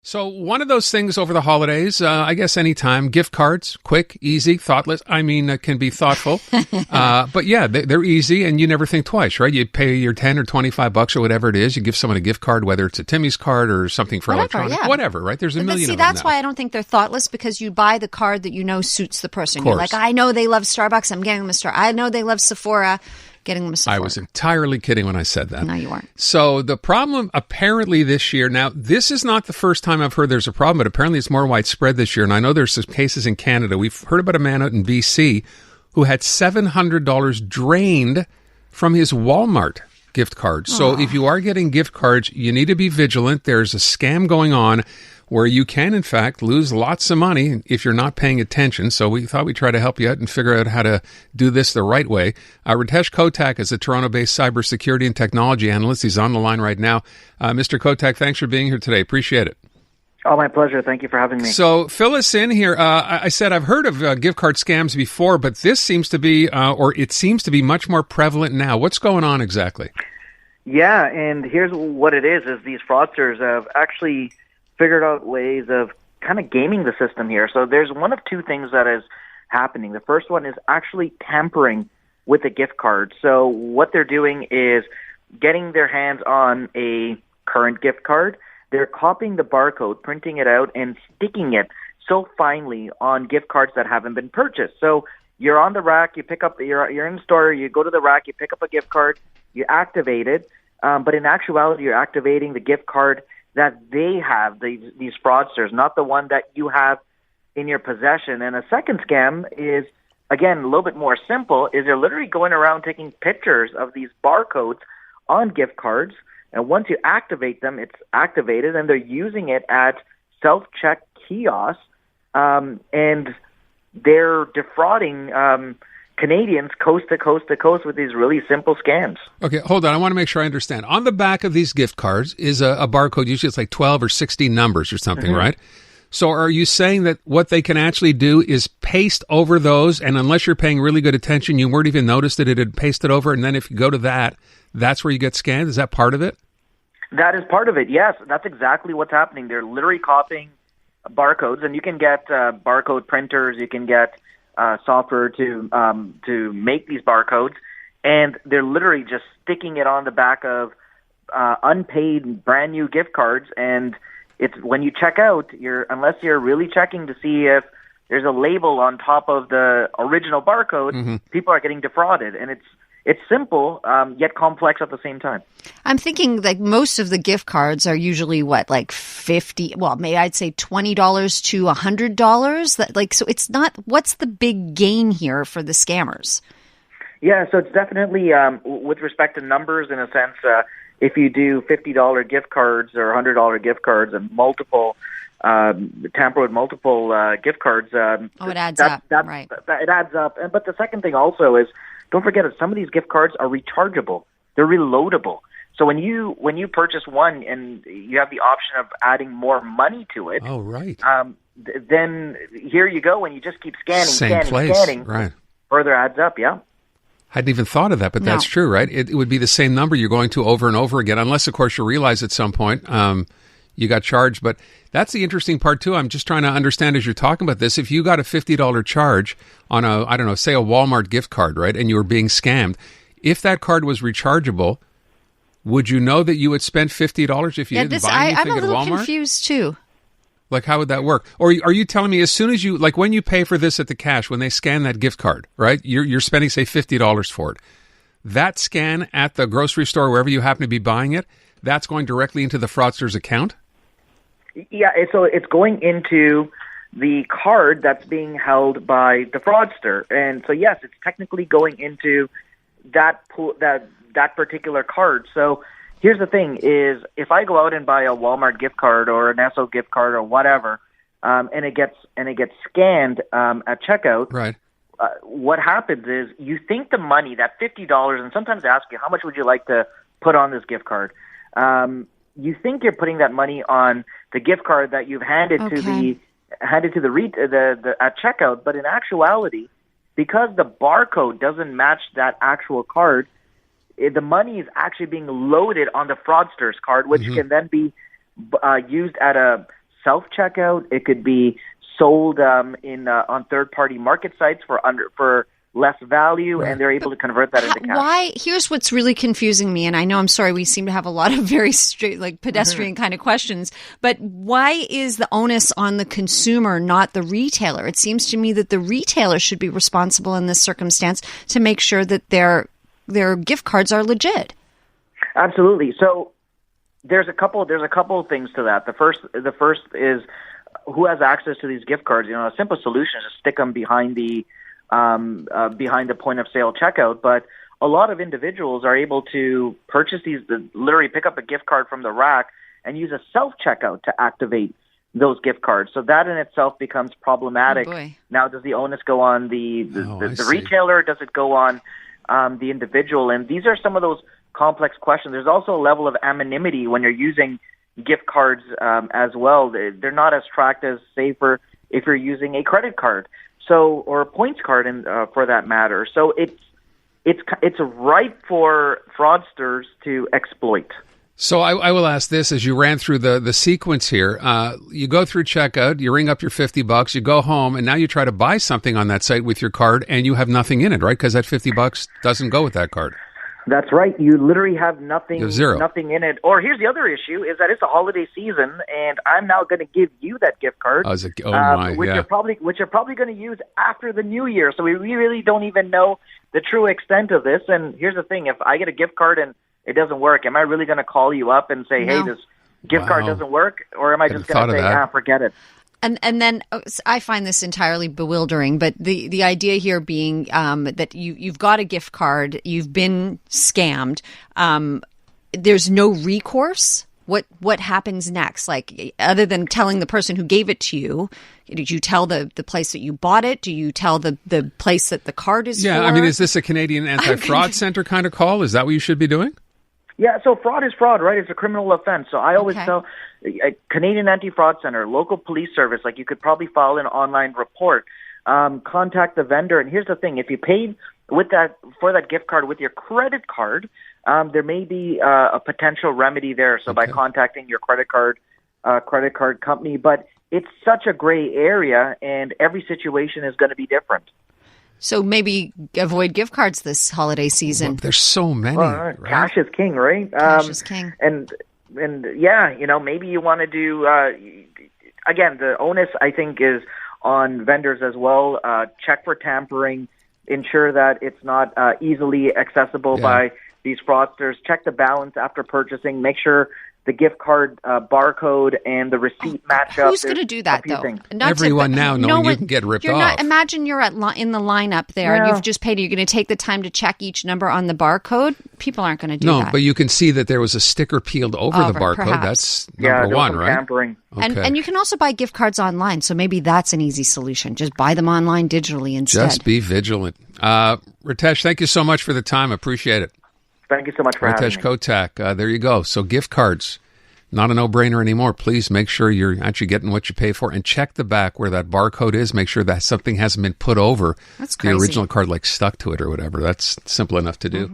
So one of those things over the holidays, I guess anytime, gift cards, quick, easy, thoughtless. I mean, can be thoughtful. But yeah, they're easy and you never think twice, right? You pay your 10 or 25 bucks or whatever it is. You give someone a gift card, whether it's a Timmy's card or something for electronic, whatever, right? There's a million of them that's now. why I don't think they're thoughtless, because you buy the card that you know suits the person. You're like, I know they love Starbucks. I'm getting them a Starbucks. I know they love Sephora. Getting them a Sephora. I was entirely kidding when I said that. No, you weren't. So the problem apparently this year, now this is not the first time I've heard there's a problem, but apparently it's more widespread this year. And I know there's some cases in Canada. We've heard about a man out in BC who had $700 drained from his Walmart gift card. So if you are getting gift cards, you need to be vigilant. There's a scam going on where you can, in fact, lose lots of money if you're not paying attention. So we thought we'd try to help you out and figure out how to do this the right way. RITESH KOTAK is a Toronto-based cybersecurity and technology analyst. He's on the line right now. Mr. KOTAK, thanks for being here today. Appreciate it. Oh, my pleasure. Thank you for having me. So fill us in here. I said I've heard of gift card scams before, but this seems to be, it seems to be much more prevalent now. What's going on exactly? Yeah, and here's what it is these fraudsters have actually figured out ways of kind of gaming the system here. So there's one of two things that is happening. The first one is actually tampering with a gift card. So what they're doing is getting their hands on a current gift card. They're copying the barcode, printing it out, and sticking it so finely on gift cards that haven't been purchased. So you're on the rack, you pick up, you're in the store, you go to the rack, you pick up a gift card, you activate it, but in actuality, you're activating the gift card that they have, these fraudsters, not the one that you have in your possession. And a second scam is, again, a little bit more simple, is they're literally going around taking pictures of these barcodes on gift cards, and once you activate them, it's activated, and they're using it at self-check kiosks, and they're defrauding Canadians coast to coast to coast with these really simple scams. Okay, hold on. I want to make sure I understand. On the back of these gift cards is a barcode. Usually it's like 12 or 16 numbers or something, right? So are you saying that what they can actually do is paste over those, and unless you're paying really good attention, you weren't even noticed that it had pasted over, and then if you go to that, that's where you get scanned? Is that part of it? That is part of it, yes. That's exactly what's happening. They're literally copying barcodes, and you can get barcode printers, you can get software to make these barcodes, and they're literally just sticking it on the back of unpaid brand new gift cards. And it's when you check out, unless you're really checking to see if there's a label on top of the original barcode, people are getting defrauded, and it's simple yet complex at the same time. I'm thinking like most of the gift cards are usually like $50, well, maybe I'd say $20 to $100. That so it's not. What's the big gain here for the scammers? Yeah, so it's definitely with respect to numbers in a sense. If you do $50 gift cards or $100 gift cards and multiple tamper with multiple gift cards, it adds up. Right. It adds up. But the second thing also is, don't forget that some of these gift cards are rechargeable. They're reloadable. So when you purchase one and you have the option of adding more money to it, then here you go, and you just keep scanning. Right. Further adds up, yeah. Hadn't even thought of that, but that's true, right? It would be the same number you're going to over and over again, unless, of course, you realize at some point you got charged. But that's the interesting part, too. I'm just trying to understand as you're talking about this. If you got a $50 charge on say a Walmart gift card, right, and you were being scammed, if that card was rechargeable, would you know that you had spent $50 if you didn't buy anything at Walmart? I'm a little confused, too. Like, how would that work? Or are you telling me as soon as you, like when you pay for this at the cash, when they scan that gift card, right, you're spending, say, $50 for it. That scan at the grocery store, wherever you happen to be buying it, that's going directly into the fraudster's account? Yeah, so it's going into the card that's being held by the fraudster. And so, yes, it's technically going into that particular card. So here's the thing is, if I go out and buy a Walmart gift card or an Esso gift card or whatever, and it gets scanned at checkout, right. What happens is you think the money, that $50, and sometimes they ask you, how much would you like to put on this gift card? You think you're putting that money on the gift card that you've handed to the at checkout, but in actuality, because the barcode doesn't match that actual card, the money is actually being loaded on the fraudster's card, which can then be used at a self-checkout. It could be sold on third-party market sites for less value, and they're able to convert that into cash. Why? Here's what's really confusing me, and I know, I'm sorry, we seem to have a lot of very straight, like pedestrian kind of questions, but why is the onus on the consumer, not the retailer? It seems to me that the retailer should be responsible in this circumstance to make sure that their gift cards are legit. Absolutely. So there's a couple of things to that. The first is who has access to these gift cards. A simple solution is to stick them behind the point of sale checkout, but a lot of individuals are able to purchase these, literally pick up a gift card from the rack and use a self-checkout to activate those gift cards. So that in itself becomes problematic. Oh, now, does the onus go on the retailer? Does it go on the individual? And these are some of those complex questions. There's also a level of anonymity when you're using gift cards as well. They're not as tracked as, say, if you're using a credit card. Or a points card, for that matter. So it's ripe for fraudsters to exploit. So I will ask this: as you ran through the sequence here, you go through checkout, you ring up your $50, you go home, and now you try to buy something on that site with your card, and you have nothing in it, right? Because that $50 doesn't go with that card. That's right. You literally have nothing, zero. Nothing in it. Or here's the other issue: is that it's a holiday season, and I'm now going to give you that gift card, which you're probably going to use after the new year. So we really don't even know the true extent of this. And here's the thing: if I get a gift card and it doesn't work, am I really going to call you up and say, "Hey, this gift card doesn't work," or am I just going to say, forget it? And then I find this entirely bewildering, but the idea here being that you've got a gift card, you've been scammed, there's no recourse. What happens next? Like, other than telling the person who gave it to you, did you tell the place that you bought it? Do you tell the place that the card is for? I mean, is this a Canadian Anti-Fraud Center kind of call? Is that what you should be doing? Yeah, so fraud is fraud, right? It's a criminal offense. So I always tell Canadian Anti-Fraud Center, local police service, like you could probably file an online report, contact the vendor. And here's the thing: if you paid for that gift card with your credit card, there may be a potential remedy there. So by contacting your credit card company, but it's such a gray area, and every situation is going to be different. So maybe avoid gift cards this holiday season. Well, there's so many. Right? Cash is king, right? Cash is king. And yeah, maybe you want to do, again, the onus, I think, is on vendors as well. Check for tampering. Ensure that it's not easily accessible by these fraudsters. Check the balance after purchasing. Make sure the gift card barcode and the receipt match up. Who's going to do that, though? Everyone now knowing you can get ripped off. Imagine you're in the lineup there and you've just paid. You're going to take the time to check each number on the barcode. People aren't going to do that. No, but you can see that there was a sticker peeled over the barcode. Perhaps. That's number one, right? Tampering. Okay. And you can also buy gift cards online, so maybe that's an easy solution. Just buy them online digitally instead. Just be vigilant. Ritesh, thank you so much for the time. Appreciate it. Thank you so much for having me. RITESH KOTAK. There you go. So gift cards, not a no-brainer anymore. Please make sure you're actually getting what you pay for, and check the back where that barcode is. Make sure that something hasn't been put over the original card, like stuck to it or whatever. That's simple enough to do.